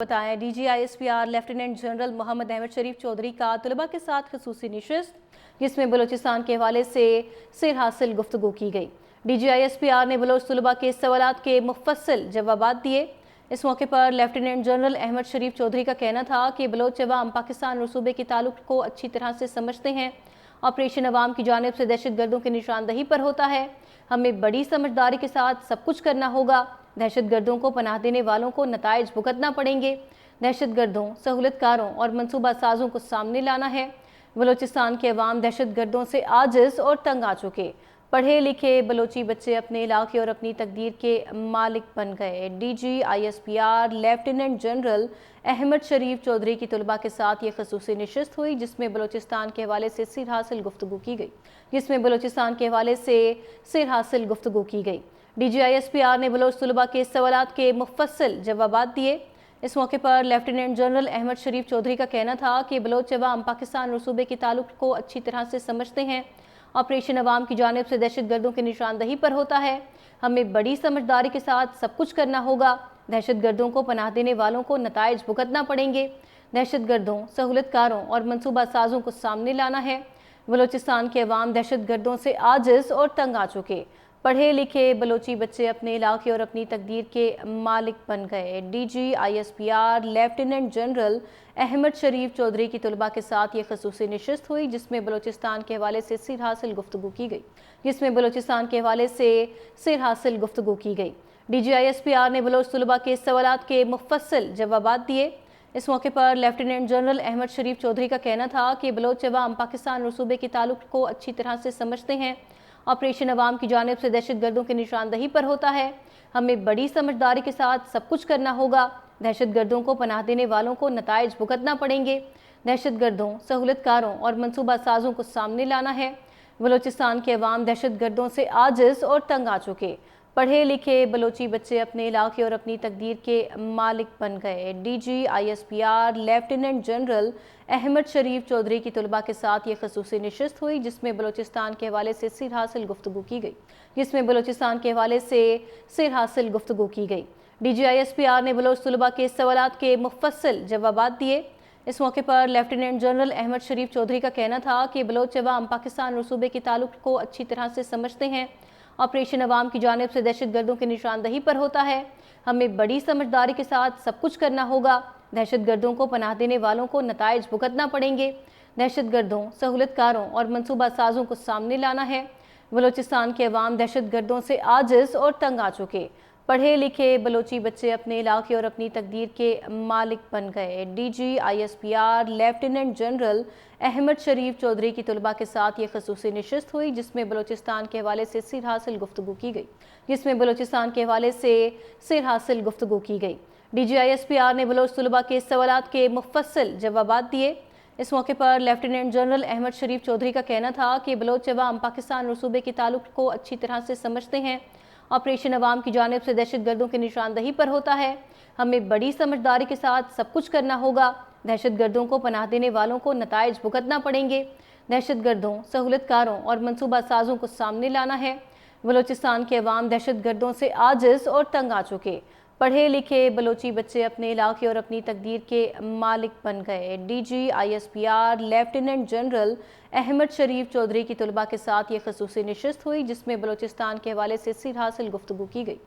बताएं DGISPR lieutenant general Mohammad Ahmed Sharif Chaudhry का तलबा के साथ खसूसी नशिस्त जिसमें बलोचिस्तान के हवाले से सिर हासिल गुफ्तगू की गई। DGISPR ने बलोच तलबा के सवालात के मुफस्सिल जवाबात दिए। इस मौके पर लेफ्टिनेंट जनरल अहमद शरीफ चौधरी का कहना था कि बलोच अवाम पाकिस्तान और सूबे के ताल्लुक को अच्छी तरह से समझते हैं। ऑपरेशन अवाम की जानिब से दहशत गर्दों की निशानदही पर होता है। हमें बड़ी समझदारी के साथ सब कुछ करना होगा। दहशत गर्दों को पनाह देने वालों को नताइज भुगतना पड़ेंगे। दहशत गर्दों, सहूलतकारों और मनसूबा साजों को सामने लाना है। बलोचिस्तान के अवाम दहशत गर्दों से आजिज और तंग आ चुके। पढ़े लिखे बलोची बच्चे अपने इलाके और अपनी तकदीर के मालिक बन गए। DGISPR lieutenant general Ahmad Sharif Chaudhary की तलबा के साथ ये खसूसी नशिस्त हुई जिसमें बलोचिस्तान के हवाले से सिर हासिल गुफ्तगू की गई। DGISPR ने बलोच तलबा के सवालात के मुफस्सिल जवाबात दिए। इस मौके पर लेफ्टिनेंट जनरल अहमद शरीफ चौधरी का कहना था कि बलोच अवाम पाकिस्तान और सूबे के ताल्लुक को अच्छी तरह से समझते हैं। ऑपरेशन अवाम की जानिब से दहशत गर्दों की निशानदही पर होता है। हमें बड़ी समझदारी के साथ सब कुछ करना होगा। दहशत गर्दों को पनाह देने वालों को नताइज भुगतना पड़ेंगे। दहशत गर्दों, सहूलतकारों और मनसूबा साजों को सामने लाना है। बलोचिस्तान के अवाम दहशत गर्दों से आजिज और तंग आ चुके। पढ़े लिखे बलोची बच्चे अपने इलाके और अपनी तकदीर के मालिक बन गए। DGISPR lieutenant general Ahmad Sharif Chaudhary की तलबा के साथ ये खसूसी नशिस्त हुई जिसमें बलोचिस्तान के हवाले से सिर हासिल गुफ्तगू की गई। DGISPR ने बलोच तलबा के सवालात के मुफस्सिल जवाबात दिए। इस मौके पर लेफ्टिनेंट जनरल अहमद शरीफ चौधरी का कहना था कि बलोच अवाम पाकिस्तान और सूबे के ताल्लुक को अच्छी तरह से समझते हैं। ऑपरेशन अवाम की जानिब से दहशत गर्दों की निशानदही पर होता है। हमें बड़ी समझदारी के साथ सब कुछ करना होगा। दहशत गर्दों को पनाह देने वालों को नताइज भुगतना पड़ेंगे। दहशत गर्दों, सहूलतकारों और मनसूबा साजों को सामने लाना है। बलोचिस्तान के अवाम दहशत गर्दों से आजिज और तंग आ चुके। पढ़े लिखे बलोची बच्चे अपने इलाके और अपनी तकदीर के मालिक बन गए। DGISPR lieutenant general Ahmad Sharif Chaudhary की तलबा के साथ ये खसूसी नशिस्त हुई जिसमें बलोचिस्तान के हवाले से सिर हासिल गुफ्तगू की गई। DGISPR ने बलोच तलबा के सवालात के मुफस्सिल जवाबात दिए। इस मौके पर लेफ्टिनेंट जनरल अहमद शरीफ चौधरी का कहना था कि बलोच अवाम पाकिस्तान और सूबे के ताल्लुक को अच्छी तरह से समझते हैं। ऑपरेशन अवाम की जानिब से दहशत गर्दों की निशानदही पर होता है। हमें बड़ी समझदारी के साथ सब कुछ करना होगा। दहशत गर्दों को पनाह देने वालों को नताइज भुगतना पड़ेंगे। दहशत गर्दों, सहूलतकारों और मनसूबा साजों को सामने लाना है। बलोचिस्तान के अवाम दहशत गर्दों से आजिज और तंग आ चुके। पढ़े लिखे बलोची बच्चे अपने इलाके और अपनी तकदीर के मालिक बन गए। DGISPR lieutenant general Ahmad Sharif Chaudhary की तलबा के साथ ये खसूसी नशिस्त हुई जिसमें बलोचिस्तान के हवाले से सिर हासिल गुफ्तगू की गई। DGISPR ने बलोच तलबा के सवालात के मुफस्सिल जवाबात दिए। इस मौके पर लेफ्टिनेंट जनरल अहमद शरीफ चौधरी का कहना था कि बलोच अवाम पाकिस्तान और सूबे के ताल्लुक को अच्छी तरह से समझते हैं। ऑपरेशन अवाम की जानिब से दहशत गर्दों की निशानदही पर होता है। हमें बड़ी समझदारी के साथ सब कुछ करना होगा। दहशत गर्दों को पनाह देने वालों को नताइज भुगतना पड़ेंगे। दहशत गर्दों, सहूलतकारों और मनसूबा साजों को सामने लाना है। बलोचिस्तान के अवाम दहशत गर्दों से आजिज और तंग आ चुके। पढ़े लिखे बलोची बच्चे अपने इलाके और अपनी तकदीर के मालिक बन गए। DGISPR lieutenant general Ahmad Sharif Chaudhary की तलबा के साथ ये खसूसी नशिस्त हुई जिसमें बलोचिस्तान के हवाले से सिर हासिल गुफ्तगू की गई।